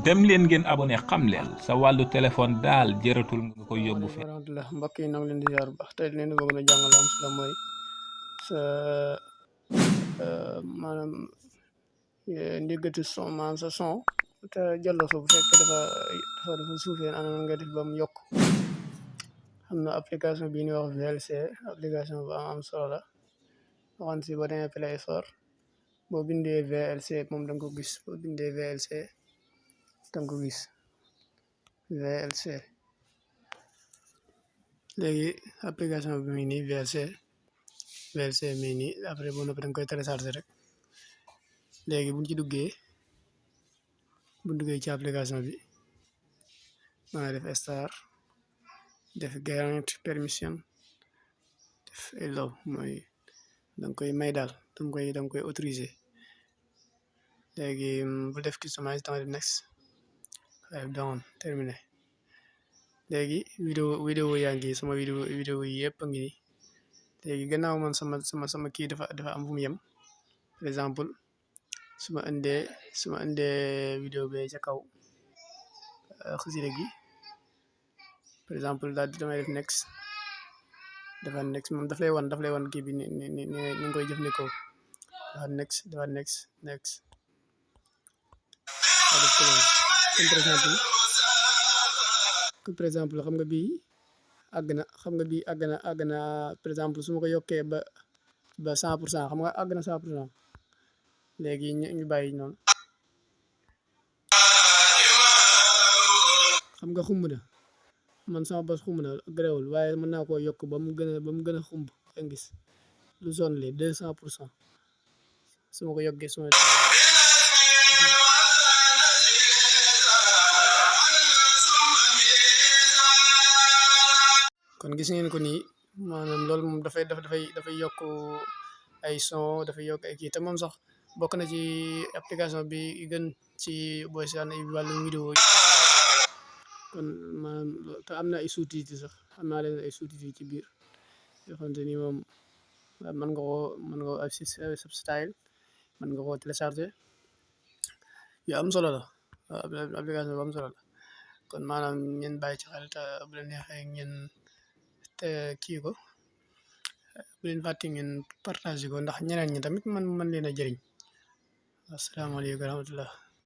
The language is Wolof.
dem leen ngeen abonné xam leen sa wàllu téléphone daal jëratul nga koy yóbbu fe warahmatullah mbokk yi nag leen di ziar bu baax tey leen bëgg na jàngal am solo mooy sa maanaam ndiggati son maanaam sa son te jollasu bu fekk dafa suufee ana nga def ba mu yokk. xam na application bii ñuy wax VLC application bu am solo la waxoon si boo demee Play Store boo bindee VLC moom da nga ko gis boo bindee VLC da nga ko gis VLC léegi application bi muy nii VLC mii nii après boo noppi da nga koy télécharger rek léegi buñ ci duggee ci application bi maa def star def grant permission def allow mooy danga koy may daal danga koy autoriser léegi bu def customize danga def next def down terminé léegi vidéo yaa ngi sama vidéo yi yëpp a ngi nii léegi gannaaw man sama kii dafa am fu mu yem par exemple su ma indee vidéo bi ca kaw xasida gi par exemple daal damay def next dafa next moom daf lay wan kii bi ni nga koy jëfandikoo dafa next def close comme par exemple xam nga bii àgg na par exemple su ma ko yokkee ba 100% xam nga àgg na 100% léegi ñu bàyyi noonu xam nga xumb na man sama bos xumb na gréwul waaye mën naa koo yokk ba mu gën a xumb nga gis lu zone li 200% su ma ko yokkee suma kon gis ngeen ko nii maanaam loolu moom dafay yokk ay son dafay yokk ay kii te moom sax bokk na ci application bi gën ci booy seetaan ay wàllum vidéo yi kon maanaam te am na ay sous-titres sax am naa leen ay sous-titres ci biir yoo xamante ni moom mën nga koo ak style mën nga koo télécharger yu am solo la application bu am solo la kon maanaam ngeen bàyyi ci xel te bu leen neexee ngeen te kii ko bu leen fàtte ngeen partager ko ndax ñeneen ñi tamit man leen a jëriñ asalaamaaleykum wa rahmatullah